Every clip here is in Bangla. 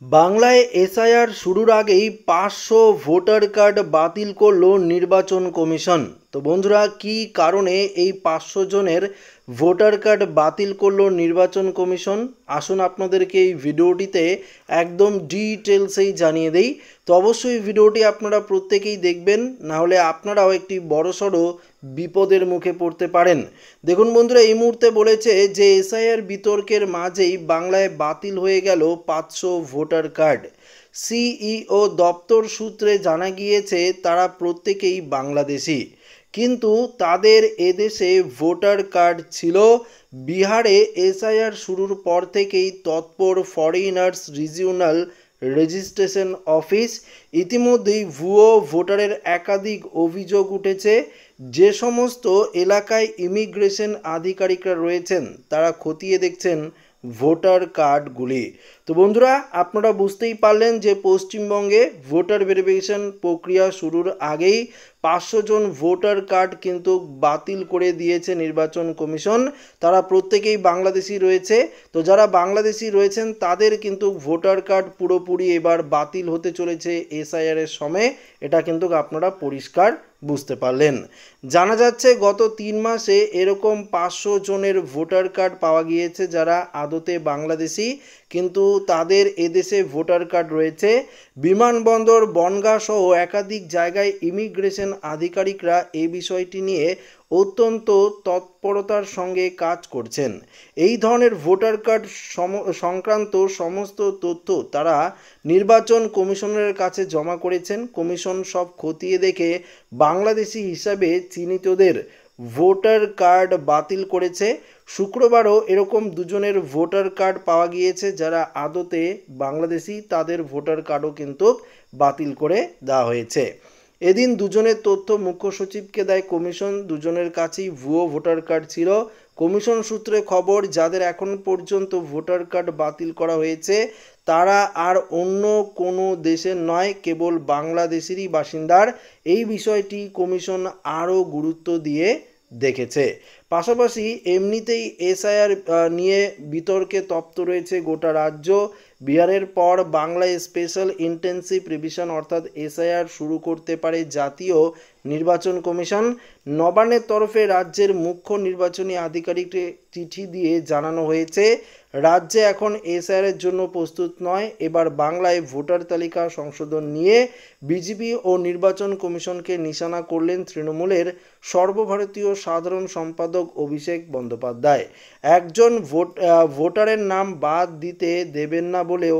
বাংলায় এসআইআর শুরুর আগেই 500 ভোটার কার্ড বাতিল করলো নির্বাচন কমিশন। তো বন্ধুরা, কি কারণে এই 500 জনের ভোটার কার্ড বাতিল করলো নির্বাচন কমিশন, আসুন আপনাদেরকে এই ভিডিওটিতে একদম ডিটেলসেই জানিয়ে দেই। তো অবশ্যই ভিডিওটি আপনারা প্রত্যেকেই দেখবেন, না হলে আপনারাও একটি বড়সড় বিপদের মুখে পড়তে পারেন। দেখুন বন্ধুরা, এই মুহূর্তে বলেছে যে এসআইআর বিতর্কের মাঝেই বাংলায় বাতিল হয়ে গেল 500 ভোটার কার্ড। সিইও দপ্তর সূত্রে জানা গিয়েছে তারা প্রত্যেকেই বাংলাদেশি, কিন্তু তাদের এদেশে ভোটার কার্ড ছিল। বিহারে এসআইআর শুরুর পর থেকেই তৎপর ফরেইনার্স রিজিওনাল রেজিস্ট্রেশন অফিস। ইতিমধ্যেই ভুয়ো ভোটারের একাধিক অভিযোগ উঠেছে। যে সমস্ত এলাকায় ইমিগ্রেশন আধিকারিকরা রয়েছেন তারা খতিয়ে দেখছেন ভোটার কার্ডগুলি। তো বন্ধুরা, আপনারা বুঝতেই পারলেন যে পশ্চিমবঙ্গে ভোটার ভেরিফিকেশন প্রক্রিয়া শুরুর আগেই 500 জন ভোটার কার্ড কিন্তু বাতিল করে দিয়েছে নির্বাচন কমিশন। তারা প্রত্যেকেই বাংলাদেশি রয়েছে। তো যারা বাংলাদেশি রয়েছেন তাদের কিন্তু ভোটার কার্ড পুরোপুরি এবার বাতিল হতে চলেছে এসআইআর এর সময়। এটা কিন্তু আপনারা পরিষ্কার বুঝতে পারলেন। জানা যাচ্ছে গত 3 মাসে এরকম 500 জনের ভোটার কার্ড পাওয়া গিয়েছে যারা আদতে বাংলাদেশি, কিন্তু তাদের এদেশে ভোটার কার্ড রয়েছে। বিমানবন্দর, বনগাঁ সহ একাধিক জায়গায় ইমিগ্রেশন আধিকারিকরা এই বিষয়টি নিয়ে অত্যন্ত তৎপরতার সঙ্গে কাজ করছেন। এই ধরনের ভোটার কার্ড সংক্রান্ত সমস্ত তথ্য তারা নির্বাচন কমিশনের কাছে জমা করেছেন। কমিশন সব খতিয়ে দেখে বাংলাদেশি হিসাবে চিহ্নিতদের ভোটার কার্ড বাতিল করেছে। শুক্রবারও এরকম 2 জনের ভোটার কার্ড পাওয়া গিয়েছে যারা আদতে বাংলাদেশি, তাদের ভোটার কার্ডও কিন্তু বাতিল করে দেওয়া হয়েছে। এদিন 2 জনের তথ্য মুখ্য সচিবকে দেয় কমিশন। 2 জনের কাছেই ভুয়ো ভোটার কার্ড ছিল। কমিশন সূত্রে খবর, যাদের এখন পর্যন্ত ভোটার কার্ড বাতিল করা হয়েছে তারা আর অন্য কোনো দেশের নয়, কেবল বাংলাদেশেরই বাসিন্দার। এই বিষয়টি কমিশন আরও গুরুত্ব দিয়ে দেখেছে। পাশাপাশি এমনিতেই এসআইআর নিয়ে বিতর্কে তপ্ত রয়েছে গোটা রাজ্য। বিহারের পর বাংলায় স্পেশাল ইন্টেন্সিভ রিভিশন অর্থাৎ এসআইআর শুরু করতে পারে জাতীয় নির্বাচন কমিশন। নবান্নের তরফে রাজ্যের মুখ্য নির্বাচনী আধিকারিককে চিঠি দিয়ে জানানো হয়েছে রাজ্যে এখন এসআইআরের জন্য প্রস্তুত নয়। এবার বাংলায় ভোটার তালিকা সংশোধন নিয়ে বিজেপি ও নির্বাচন কমিশনকে নিশানা করলেন তৃণমূলের সর্বভারতীয় সাধারণ সম্পাদক অভিষেক বন্দ্যোপাধ্যায়। একজন ভোটারের নাম বাদ দিতে দেবেন না বলেও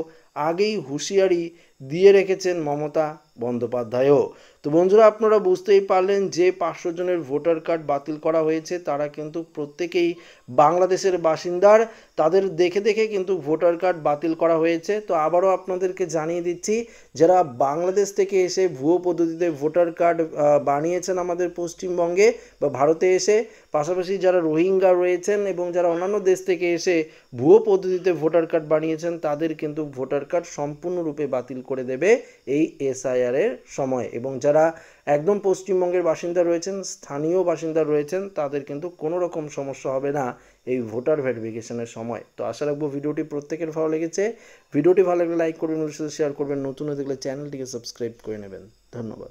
আগেই হুঁশিয়ারি দিয়ে রেখেছেন মমতা বন্দ্যোপাধ্যায়ও। তো বন্ধুরা, আপনারা বুঝতেই পারলেন যে 500 জনের ভোটার কার্ড বাতিল করা হয়েছে তারা কিন্তু প্রত্যেকেই বাংলাদেশের বাসিন্দার। তাদের দেখে দেখে কিন্তু ভোটার কার্ড বাতিল করা হয়েছে। তো আবারও আপনাদেরকে জানিয়ে দিচ্ছি, যারা বাংলাদেশ থেকে এসে ভুয়ো পদ্ধতিতে ভোটার কার্ড বানিয়েছেন আমাদের পশ্চিমবঙ্গে বা ভারতে এসে, পাশাপাশি যারা রোহিঙ্গা রয়েছেন এবং যারা অন্যান্য দেশ থেকে এসে ভুয়ো পদ্ধতিতে ভোটার কার্ড বানিয়েছেন তাদের কিন্তু ভোটার কার্ড সম্পূর্ণরূপে বাতিল করে দেবে এই এসআইআর এর সময়। এবং যারা একদম পশ্চিমবঙ্গের বাসিন্দা রয়েছেন, স্থানীয় বাসিন্দা রয়েছেন, তাদের কিন্তু কোনো রকম সমস্যা হবে না এই ভোটার ভেরিফিকেশনের সময়। তো আশা রাখবো ভিডিওটি প্রত্যেকের ভালো লেগেছে। ভিডিওটি ভালো লাগলে লাইক করবেন, শেয়ার করবেন, নতুন হয়ে দেখলে চ্যানেলটিকে সাবস্ক্রাইব করে নেবেন। ধন্যবাদ।